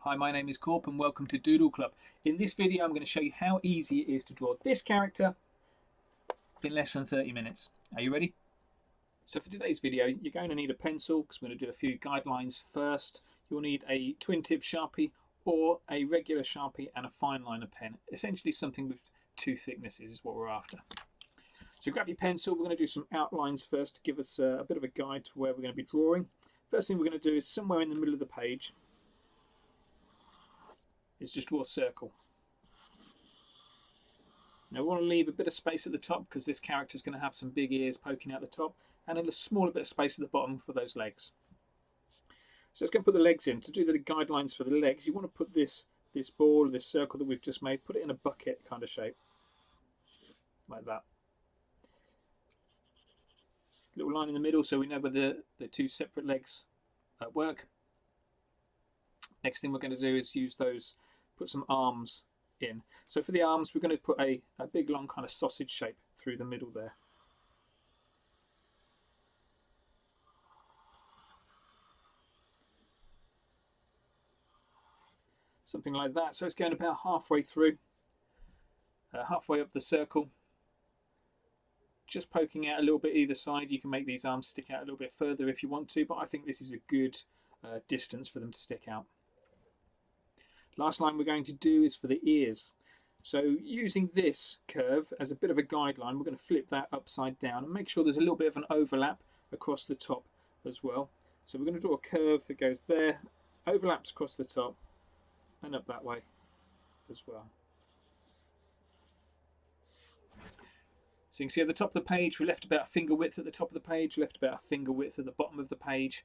Hi, my name is Corp and welcome to Doodle Club. In this video I'm going to show you how easy it is to draw this character in less than 30 minutes. Are you ready? So for today's video you're going to need a pencil because we're going to do a few guidelines first. You'll need a twin tip Sharpie or a regular Sharpie and a fineliner pen. Essentially something with two thicknesses is what we're after. So grab your pencil, we're going to do some outlines first to give us a bit of a guide to where we're going to be drawing. First thing we're going to do is somewhere in the middle of the page is just draw a circle. Now we want to leave a bit of space at the top because this character is going to have some big ears poking out the top, and a smaller bit of space at the bottom for those legs. So let's go and put the legs in. To do the guidelines for the legs, you want to put this ball, this circle that we've just made, put it in a bucket kind of shape, like that. Little line in the middle so we know where the two separate legs work. Next thing we're going to do is use those, put some arms in. So for the arms, we're going to put a big long kind of sausage shape through the middle there. Something like that. So it's going about halfway through, halfway up the circle. Just poking out a little bit either side. You can make these arms stick out a little bit further if you want to, but I think this is a good distance for them to stick out. Last line we're going to do is for the ears. So using this curve as a bit of a guideline, we're going to flip that upside down and make sure there's a little bit of an overlap across the top as well. So we're going to draw a curve that goes there, overlaps across the top and up that way as well. So you can see at the top of the page we left about a finger width at the top of the page, left about a finger width at the bottom of the page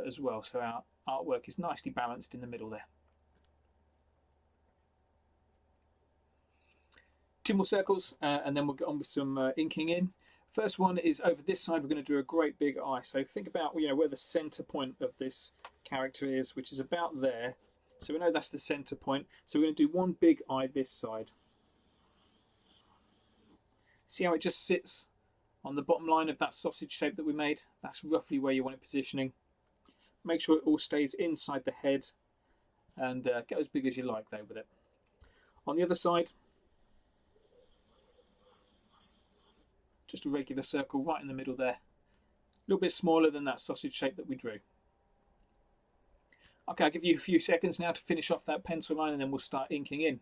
as well. So our artwork is nicely balanced in the middle there. Two more circles and then we'll get on with some inking in. First one is over this side. We're going to do a great big eye. So think about where the center point of this character is, which is about there. So we know that's the center point. So we're going to do one big eye this side. See how it just sits on the bottom line of that sausage shape that we made? That's roughly where you want it positioning. Make sure it all stays inside the head and get as big as you like there with it. On the other side, just a regular circle right in the middle there. A little bit smaller than that sausage shape that we drew. Okay, I'll give you a few seconds now to finish off that pencil line and then we'll start inking in.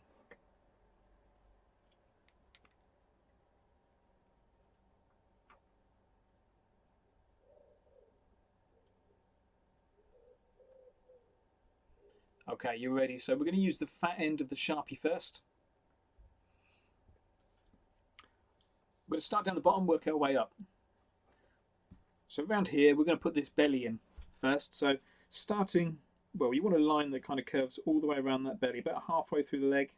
Okay, you're ready. So we're going to use the fat end of the Sharpie first. We're going to start down the bottom, work our way up. So around here, we're going to put this belly in first. So starting, well, you want a line that kind of curves all the way around that belly, about halfway through the leg,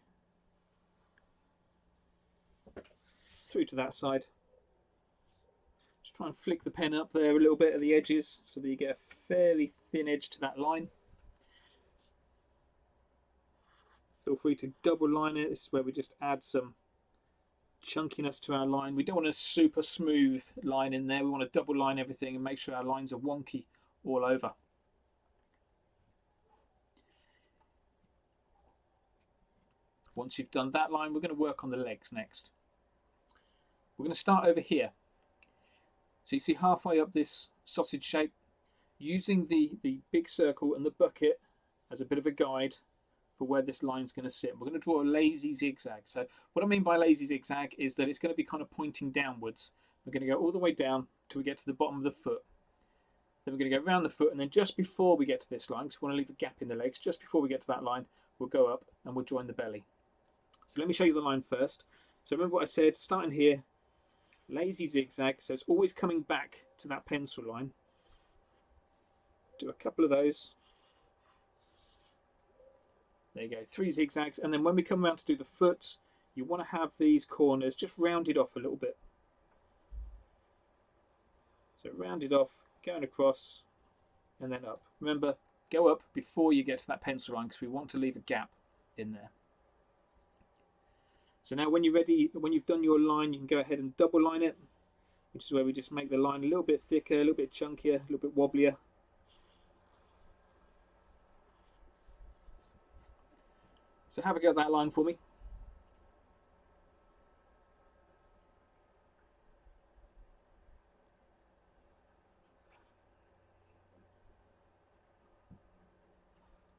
through to that side. Just try and flick the pen up there a little bit at the edges so that you get a fairly thin edge to that line. Feel free to double line it. This is where we just add some chunkiness to our line. We don't want a super smooth line in there. We want to double line everything and make sure our lines are wonky all over. Once you've done that line, we're going to work on the legs next. We're going to start over here. So you see halfway up this sausage shape, using the big circle and the bucket as a bit of a guide for where this line's going to sit. We're going to draw a lazy zigzag. So what I mean by lazy zigzag is that it's going to be kind of pointing downwards. We're going to go all the way down till we get to the bottom of the foot. Then we're going to go around the foot, and then just before we get to this line, because we want to leave a gap in the legs, just before we get to that line, we'll go up and we'll join the belly. So let me show you the line first. So remember what I said, starting here, lazy zigzag, so it's always coming back to that pencil line. Do a couple of those. There you go, 3 zigzags, and then when we come around to do the foot, you want to have these corners just rounded off a little bit. So rounded off, going across, and then up. Remember, go up before you get to that pencil line because we want to leave a gap in there. So now when you're ready, when you've done your line, you can go ahead and double line it, which is where we just make the line a little bit thicker, a little bit chunkier, a little bit wobblier. So have a go at that line for me.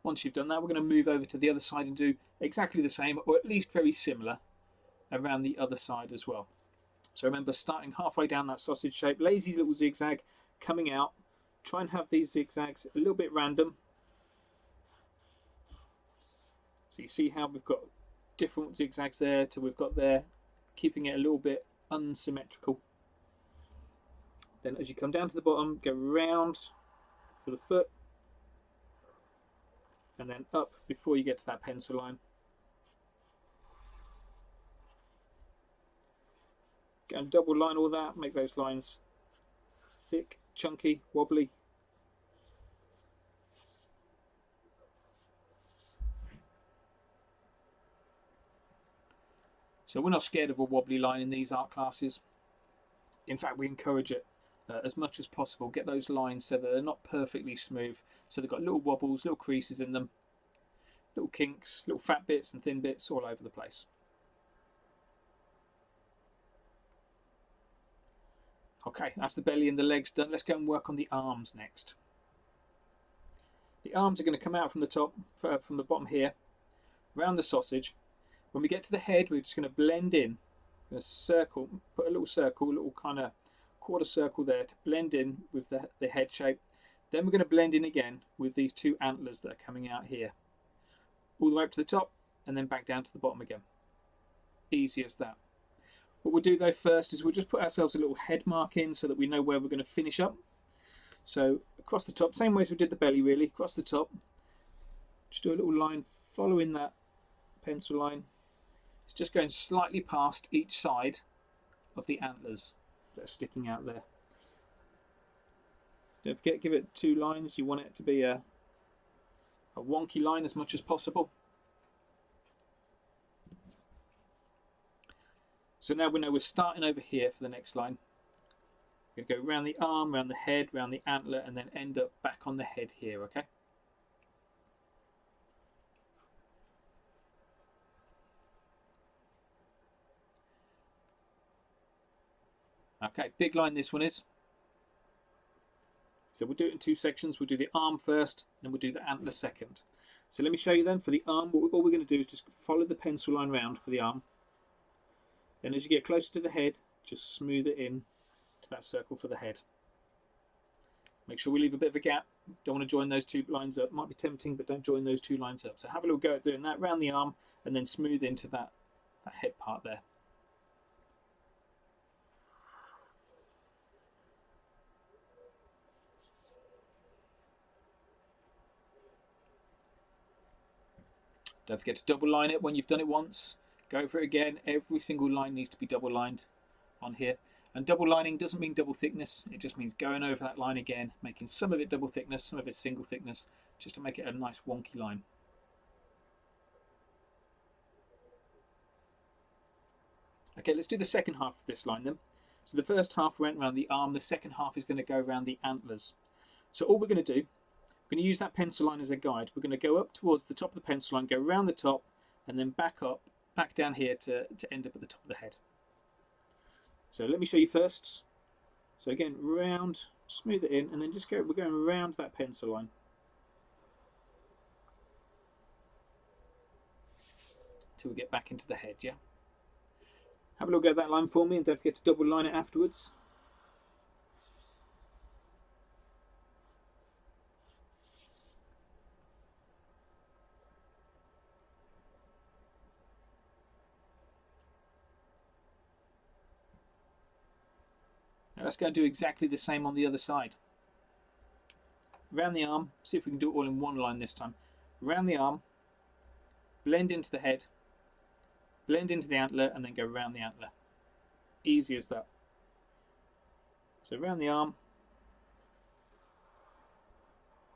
Once you've done that, we're going to move over to the other side and do exactly the same, or at least very similar, around the other side as well. So remember, starting halfway down that sausage shape, lazy little zigzag coming out. Try and have these zigzags a little bit random. So you see how we've got different zigzags there till we've got there, keeping it a little bit unsymmetrical. Then as you come down to the bottom, go round for the foot, and then up before you get to that pencil line. Go and double line all that, make those lines thick, chunky, wobbly. So we're not scared of a wobbly line in these art classes. In fact, we encourage it as much as possible. Get those lines so that they're not perfectly smooth. So they've got little wobbles, little creases in them, little kinks, little fat bits and thin bits all over the place. Okay, that's the belly and the legs done. Let's go and work on the arms next. The arms are going to come out from the top, from the bottom here, around the sausage. When we get to the head, we're just going to blend in. We're going to circle, put a little circle, a little kind of quarter circle there to blend in with the head shape. Then we're going to blend in again with these two antlers that are coming out here. All the way up to the top and then back down to the bottom again. Easy as that. What we'll do though first is we'll just put ourselves a little head mark in so that we know where we're going to finish up. So across the top, same way as we did the belly really, across the top. Just do a little line following that pencil line. It's just going slightly past each side of the antlers that are sticking out there. Don't forget, give it 2 lines. You want it to be a wonky line as much as possible. So now we know we're starting over here for the next line. We're going to go around the arm, around the head, around the antler, and then end up back on the head here, okay? Okay, big line this one is. So we'll do it in 2 sections. We'll do the arm first, then we'll do the antler second. So let me show you then for the arm. All we're going to do is just follow the pencil line round for the arm. Then as you get closer to the head, just smooth it in to that circle for the head. Make sure we leave a bit of a gap. Don't want to join those 2 lines up. Might be tempting, but don't join those 2 lines up. So have a little go at doing that round the arm and then smooth into that head part there. Don't forget to double line it when you've done it once. Go for it again. Every single line needs to be double lined on here. And double lining doesn't mean double thickness. It just means going over that line again, making some of it double thickness, some of it single thickness, just to make it a nice wonky line. Okay, let's do the second half of this line then. So the first half went around the arm. The second half is going to go around the antlers. So all we're going to do, we're going to use that pencil line as a guide. We're going to go up towards the top of the pencil line, go around the top, and then back up, back down here to end up at the top of the head. So let me show you first. So again, round, smooth it in, and then just go. We're going around that pencil line till we get back into the head. Yeah. Have a look at that line for me, and don't forget to double line it afterwards. Let's go and do exactly the same on the other side. Round the arm, see if we can do it all in one line this time. Round the arm, blend into the head, blend into the antler, and then go round the antler. Easy as that. So round the arm,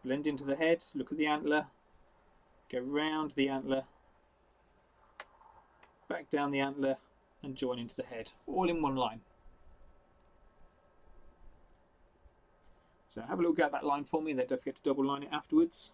blend into the head, look at the antler, go round the antler, back down the antler, and join into the head, all in one line. So have a look at that line for me, and then don't forget to double line it afterwards.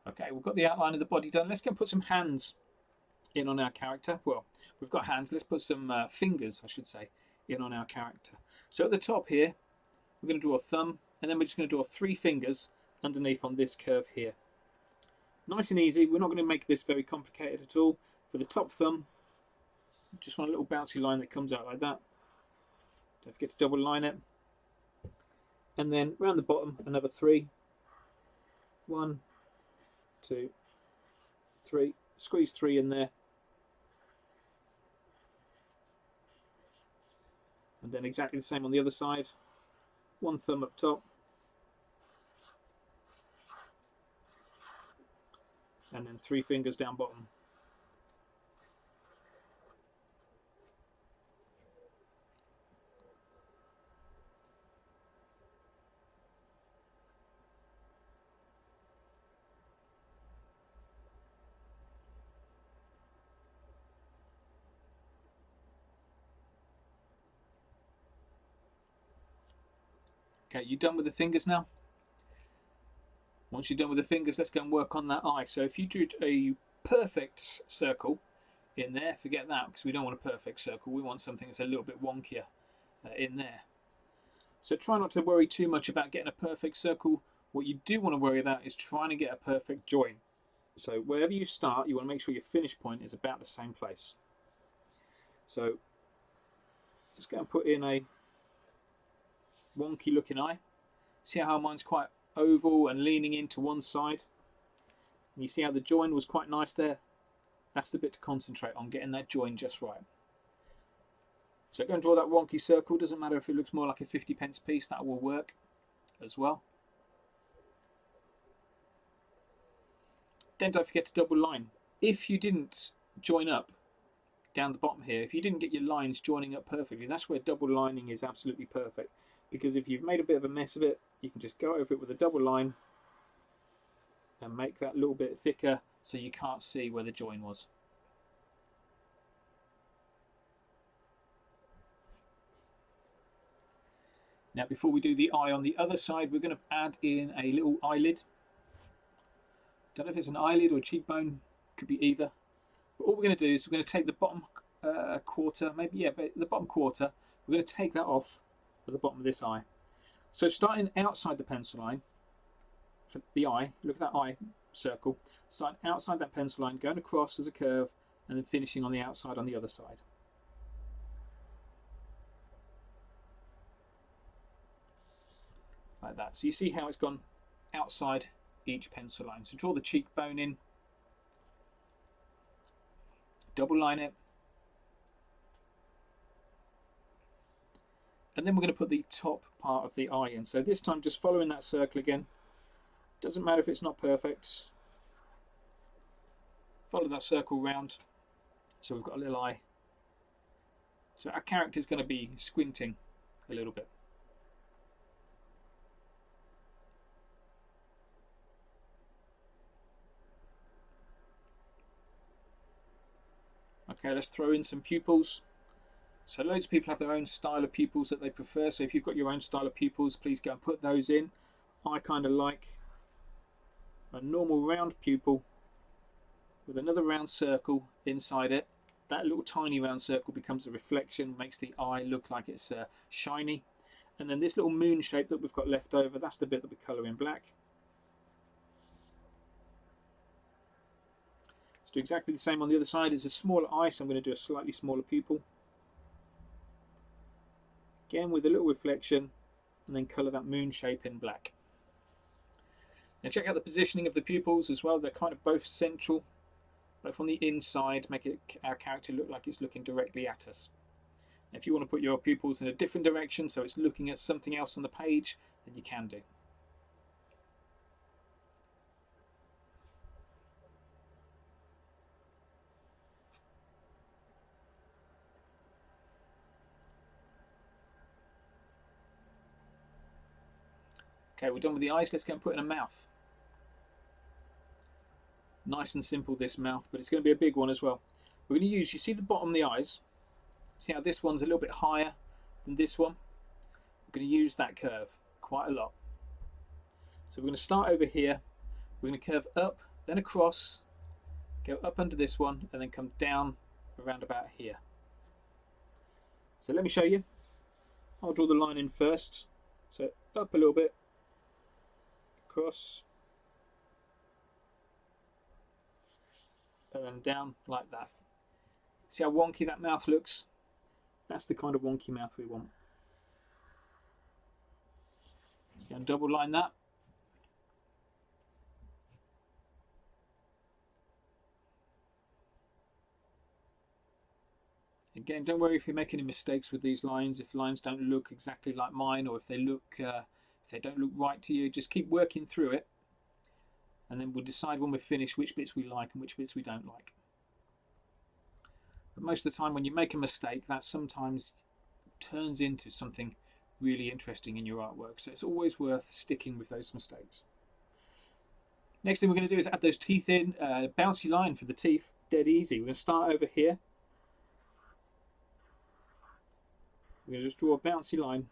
Okay, we've got the outline of the body done. Let's go and put some hands in on our character. Well, we've got hands. Let's put some fingers, I should say, in on our character. So at the top here, we're going to draw a thumb, and then we're just going to draw 3 fingers underneath on this curve here. Nice and easy. We're not going to make this very complicated at all. For the top thumb, just want a little bouncy line that comes out like that. Don't forget to double line it. And then around the bottom, another 3. 1, 2, 3. Squeeze 3 in there. And then exactly the same on the other side. 1 thumb up top. And then 3 fingers down bottom. Okay, you done with the fingers now? Once you're done with the fingers, let's go and work on that eye. So if you drew a perfect circle in there, forget that, because we don't want a perfect circle. We want something that's a little bit wonkier in there. So try not to worry too much about getting a perfect circle. What you do want to worry about is trying to get a perfect join. So wherever you start, you want to make sure your finish point is about the same place. So just go and put in a wonky looking eye. See how mine's quite oval and leaning into one side? And you see how the join was quite nice there? That's the bit to concentrate on, getting that join just right. So go and draw that wonky circle. Doesn't matter if it looks more like a 50p piece, that will work as well. Then don't forget to double line. If you didn't join up down the bottom here, if you didn't get your lines joining up perfectly, that's where double lining is absolutely perfect. Because if you've made a bit of a mess of it, you can just go over it with a double line and make that a little bit thicker so you can't see where the join was. Now before we do the eye on the other side, we're going to add in a little eyelid. Don't know if it's an eyelid or a cheekbone, could be either. But what we're going to do is we're going to take the bottom quarter, maybe, yeah, but the bottom quarter, we're going to take that off at the bottom of this eye. So starting outside the pencil line, for the eye, look at that eye circle, starting outside that pencil line, going across as a curve, and then finishing on the outside on the other side. Like that. So you see how it's gone outside each pencil line. So draw the cheekbone in, double line it, and then we're going to put the top part of the eye in. So this time just following that circle again. Doesn't matter if it's not perfect. Follow that circle round. So we've got a little eye. So our character is going to be squinting a little bit. Okay, let's throw in some pupils. So loads of people have their own style of pupils that they prefer. So if you've got your own style of pupils, please go and put those in. I kind of like a normal round pupil with another round circle inside it. That little tiny round circle becomes a reflection, makes the eye look like it's shiny. And then this little moon shape that we've got left over, that's the bit that we colour in black. Let's do exactly the same on the other side. It's a smaller eye, so I'm going to do a slightly smaller pupil. Again with a little reflection, and then colour that moon shape in black. Now check out the positioning of the pupils as well. They're kind of both central, both on the inside, make our character look like it's looking directly at us. Now, if you want to put your pupils in a different direction, so it's looking at something else on the page, then you can do. Okay, we're done with the eyes. Let's go and put in a mouth. Nice and simple, this mouth, but it's going to be a big one as well. We're going to use, you see the bottom of the eyes? See how this one's a little bit higher than this one? We're going to use that curve quite a lot. So we're going to start over here. We're going to curve up then across, go up under this one, and then come down around about here. So let me show you. I'll draw the line in first. So up a little bit, across, and then down like that. See how wonky that mouth looks? That's the kind of wonky mouth we want. Let's go and double line that. Again, don't worry if you make any mistakes with these lines. If lines don't look exactly like mine, or if they don't look right to you, just keep working through it, and then we'll decide when we're finished which bits we like and which bits we don't like. But most of the time, when you make a mistake, that sometimes turns into something really interesting in your artwork. So it's always worth sticking with those mistakes. Next thing we're going to do is add those teeth in. Bouncy line for the teeth, dead easy. We're going to start over here. We're going to just draw a bouncy line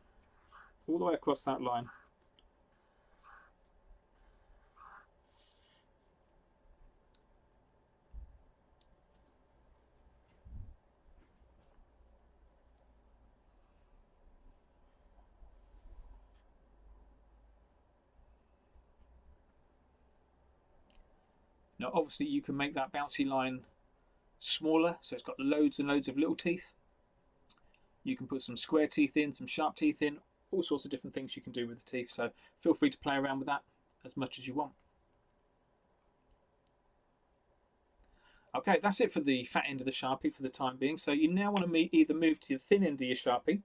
all the way across that line. Now obviously you can make that bouncy line smaller, so it's got loads and loads of little teeth. You can put some square teeth in, some sharp teeth in, all sorts of different things you can do with the teeth, so feel free to play around with that as much as you want. Okay, that's it for the fat end of the Sharpie for the time being. So you now want to either move to the thin end of your Sharpie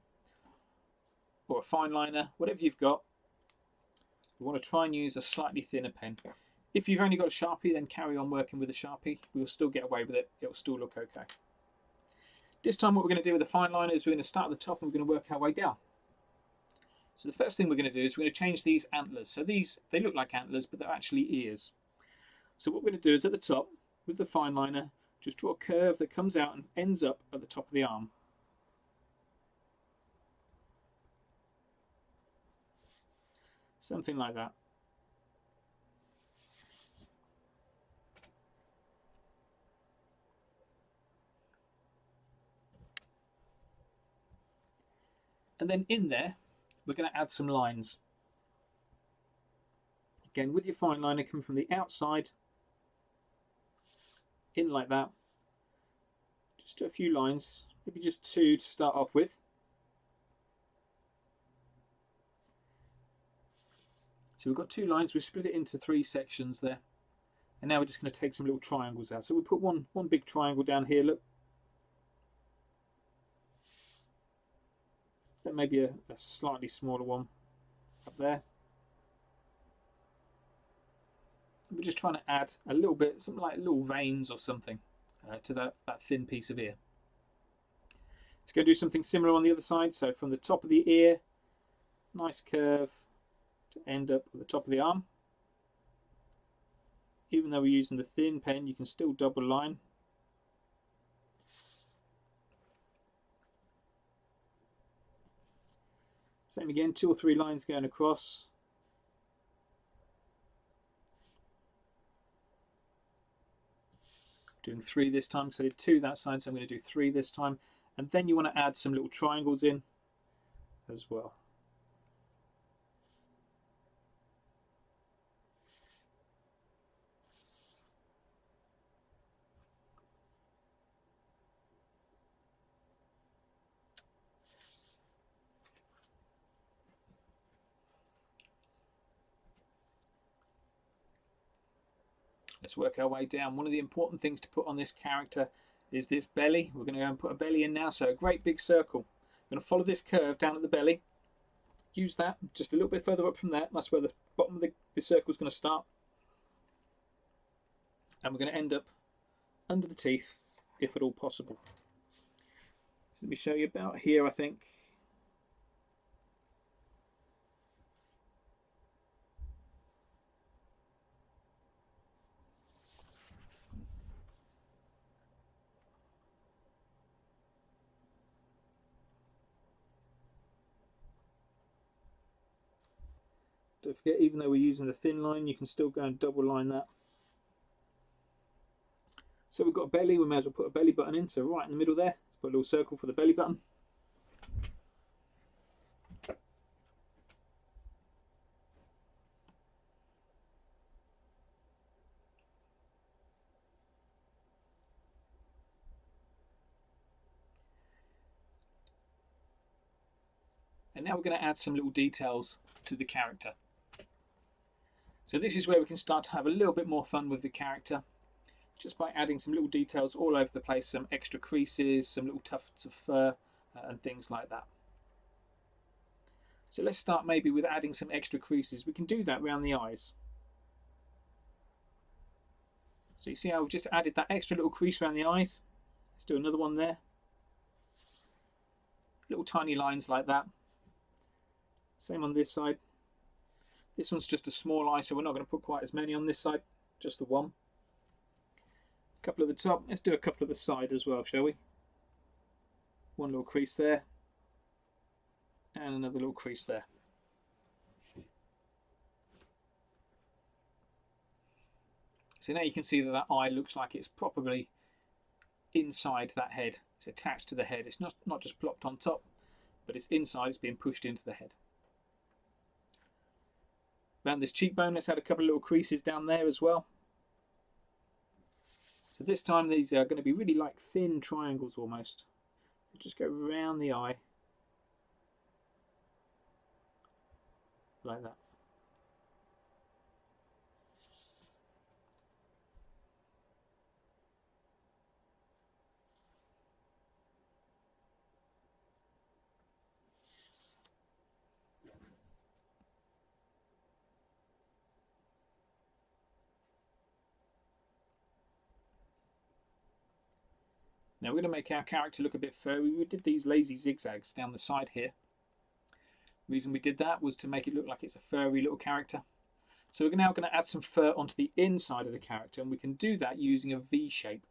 or a fine liner, whatever you've got. You want to try and use a slightly thinner pen. If you've only got a Sharpie, then carry on working with a Sharpie. We'll still get away with it. It'll still look okay. This time what we're going to do with the fine liner is we're going to start at the top and we're going to work our way down. So the first thing we're going to do is we're going to change these antlers. So these, they look like antlers, but they're actually ears. So what we're going to do is at the top, with the fine liner, just draw a curve that comes out and ends up at the top of the arm. Something like that. And then in there, we're going to add some lines. Again, with your fine liner coming from the outside, in like that. Just do a few lines, maybe just two to start off with. So we've got two lines, we've split it into three sections there. And now we're just going to take some little triangles out. So we'll put one big triangle down here, look. Then maybe a slightly smaller one up there. We're just trying to add a little bit, something like little veins or something to that thin piece of ear. Let's go do something similar on the other side. So from the top of the ear, nice curve to end up at the top of the arm. Even though we're using the thin pen, you can still double line. Same again, 2 or 3 lines going across. Doing 3 this time because I did 2 that side, so I'm going to do 3 this time. And then you want to add some little triangles in as well. Let's work our way down. One of the important things to put on this character is this belly. We're going to go and put a belly in now, so a great big circle. I'm going to follow this curve down at the belly. Use that just a little bit further up from there. That's where the bottom of the circle is going to start. And we're going to end up under the teeth, if at all possible. So let me show you about here, I think. Don't forget, even though we're using the thin line, you can still go and double line that. So we've got a belly, we may as well put a belly button in, so right in the middle there, let's put a little circle for the belly button. And now we're going to add some little details to the character. So this is where we can start to have a little bit more fun with the character, just by adding some little details all over the place, some extra creases, some little tufts of fur, and things like that. So let's start maybe with adding some extra creases. We can do that around the eyes. So you see how we've just added that extra little crease around the eyes? Let's do another one there. Little tiny lines like that. Same on this side. This one's just a small eye, so we're not going to put quite as many on this side, just the one. A couple at the top. Let's do a couple at the side as well, shall we? One little crease there. And another little crease there. So now you can see that that eye looks like it's properly inside that head. It's attached to the head. It's not just plopped on top, but it's inside, it's being pushed into the head. Around this cheekbone, let's add a couple of little creases down there as well. So this time these are going to be really like thin triangles almost. So just go around the eye. Like that. Now we're going to make our character look a bit furry. We did these lazy zigzags down the side here. The reason we did that was to make it look like it's a furry little character. So we're now going to add some fur onto the inside of the character, and we can do that using a V shape.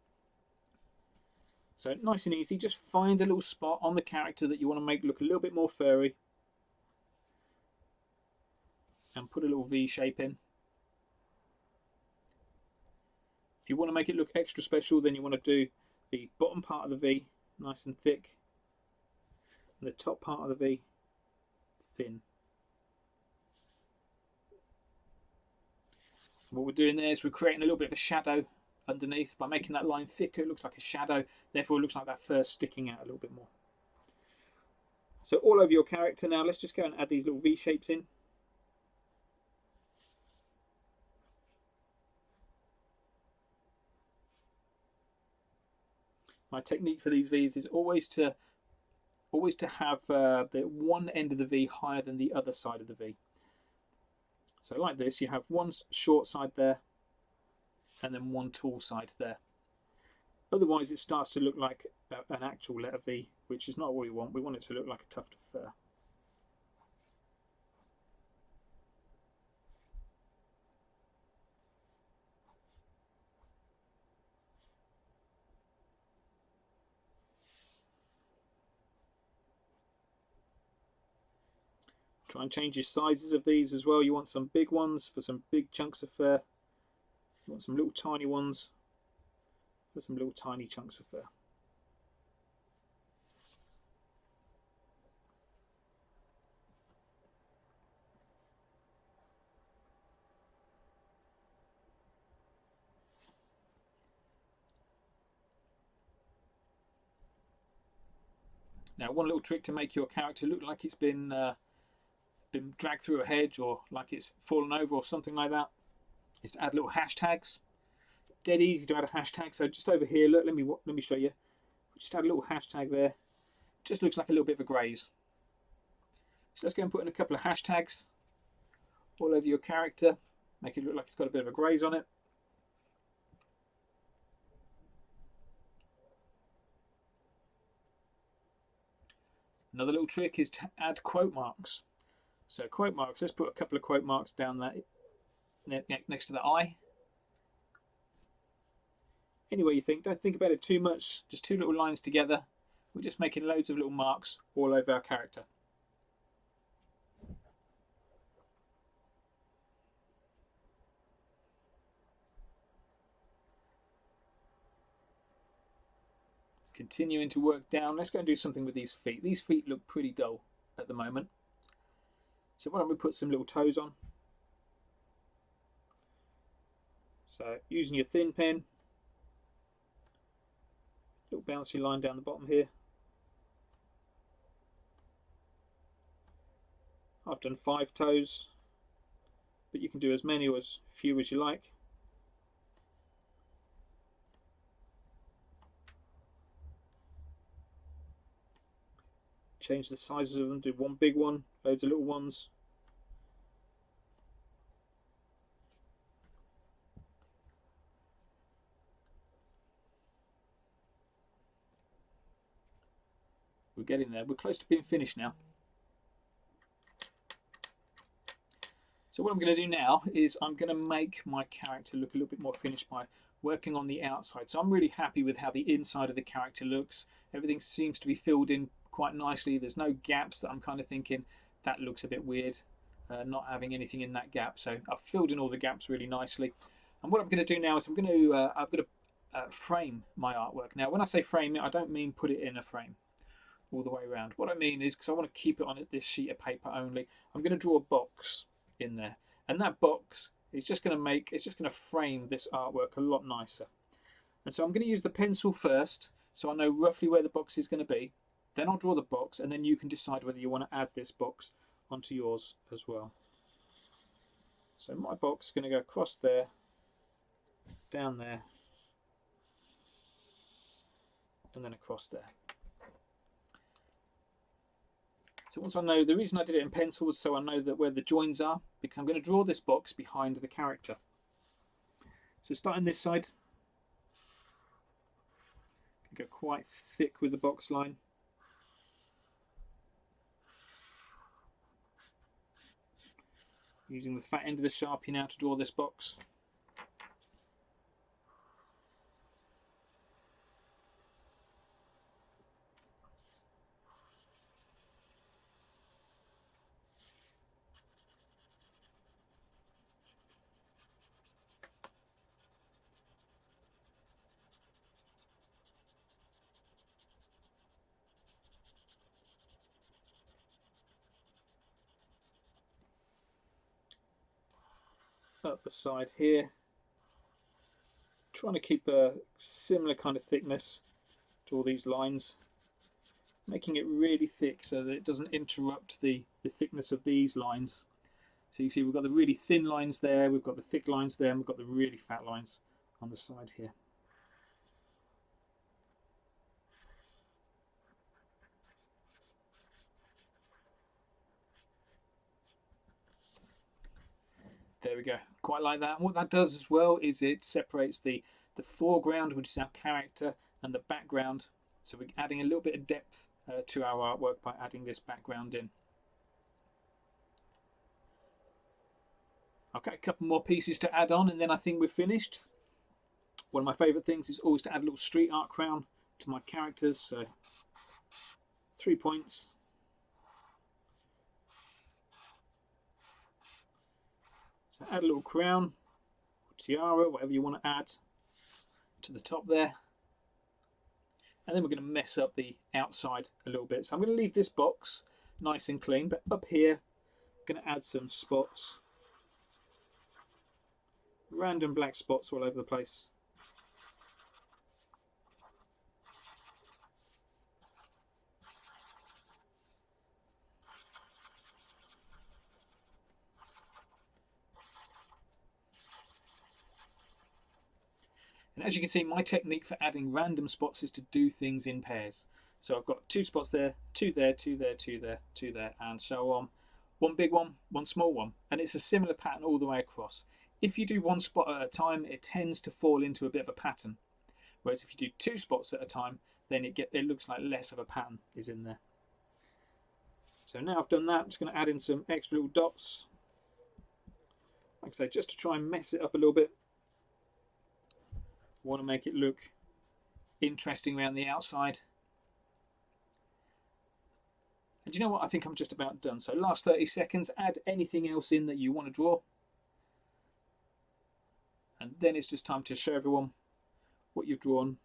So nice and easy, just find a little spot on the character that you want to make look a little bit more furry and put a little V shape in. If you want to make it look extra special, then you want to do the bottom part of the V nice and thick and the top part of the V thin. What we're doing there is we're creating a little bit of a shadow underneath. By making that line thicker, it looks like a shadow, therefore it looks like that fur sticking out a little bit more. So all over your character now, let's just go and add these little V shapes in. My technique for these V's is always to have the one end of the V higher than the other side of the V. So like this, you have one short side there and then one tall side there. Otherwise it starts to look like an actual letter V, which is not what we want. We want it to look like a tuft of fur. Try and change your sizes of these as well. You want some big ones for some big chunks of fur. You want some little tiny ones for some little tiny chunks of fur. Now, one little trick to make your character look like it's been dragged through a hedge or like it's fallen over or something like that is to add little hashtags. Dead easy to add a hashtag. So just over here, look, let me show you. Just add a little hashtag there. Just looks like a little bit of a graze. So let's go and put in a couple of hashtags all over your character. Make it look like it's got a bit of a graze on it. Another little trick is to add quote marks. So quote marks, let's put a couple of quote marks down there next to the eye. Anyway you think, don't think about it too much, just two little lines together. We're just making loads of little marks all over our character. Continuing to work down. Let's go and do something with these feet. These feet look pretty dull at the moment. So why don't we put some little toes on? So using your thin pen, little bouncy line down the bottom here. I've done 5 toes, but you can do as many or as few as you like. Change the sizes of them, do one big one, loads of little ones. We're getting there. We're close to being finished now. So what I'm going to do now is I'm going to make my character look a little bit more finished by working on the outside. So I'm really happy with how the inside of the character looks. Everything seems to be filled in quite nicely. There's no gaps that I'm kind of thinking that looks a bit weird, not having anything in that gap. So I've filled in all the gaps really nicely. And what I'm going to do now is I'm going to frame my artwork. Now when I say frame it, I don't mean put it in a frame all the way around. What I mean is, because I want to keep it on this sheet of paper only, I'm going to draw a box in there, and that box is just going to frame this artwork a lot nicer. And so I'm going to use the pencil first, so I know roughly where the box is going to be. Then I'll draw the box, and then you can decide whether you want to add this box onto yours as well. So my box is going to go across there, down there, and then across there. So once I know, the reason I did it in pencil was so I know that where the joins are, because I'm going to draw this box behind the character. So starting this side, go quite thick with the box line. Using the fat end of the Sharpie now to draw this box. Up the side here, trying to keep a similar kind of thickness to all these lines, making it really thick so that it doesn't interrupt the thickness of these lines. So you see we've got the really thin lines there, we've got the thick lines there, and we've got the really fat lines on the side here. There we go, quite like that. And what that does as well is it separates the foreground, which is our character, and the background. So we're adding a little bit of depth to our artwork by adding this background in. I've got a couple more pieces to add on, and then I think we're finished. One of my favourite things is always to add a little street art crown to my characters. So 3 points. So add a little crown, tiara, whatever you want to add to the top there. And then we're going to mess up the outside a little bit. So I'm going to leave this box nice and clean, but up here I'm going to add some spots. Random black spots all over the place. And as you can see, my technique for adding random spots is to do things in pairs. So I've got 2 spots there, 2 there, 2 there, 2 there, 2 there, and so on. One big one, one small one. And it's a similar pattern all the way across. If you do 1 spot at a time, it tends to fall into a bit of a pattern. Whereas if you do 2 spots at a time, then it looks like less of a pattern is in there. So now I've done that, I'm just going to add in some extra little dots. Like I say, just to try and mess it up a little bit. I want to make it look interesting around the outside. And you know what? I think I'm just about done. So last 30 seconds, add anything else in that you want to draw. And then it's just time to show everyone what you've drawn.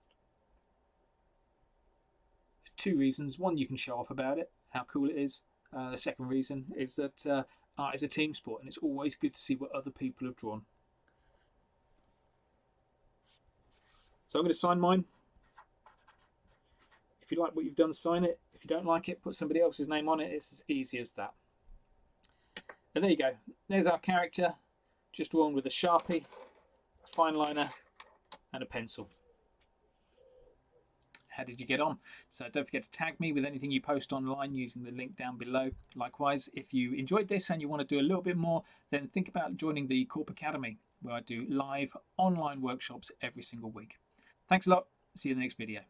two reasons. One, you can show off about it, how cool it is. The second reason is that art is a team sport, and it's always good to see what other people have drawn. So I'm going to sign mine. If you like what you've done, sign it. If you don't like it, put somebody else's name on it. It's as easy as that. And there you go. There's our character, just drawn with a Sharpie, a fineliner, and a pencil. How did you get on? So don't forget to tag me with anything you post online using the link down below. Likewise, if you enjoyed this and you want to do a little bit more, then think about joining the Corp Academy, where I do live online workshops every single week. Thanks a lot. See you in the next video.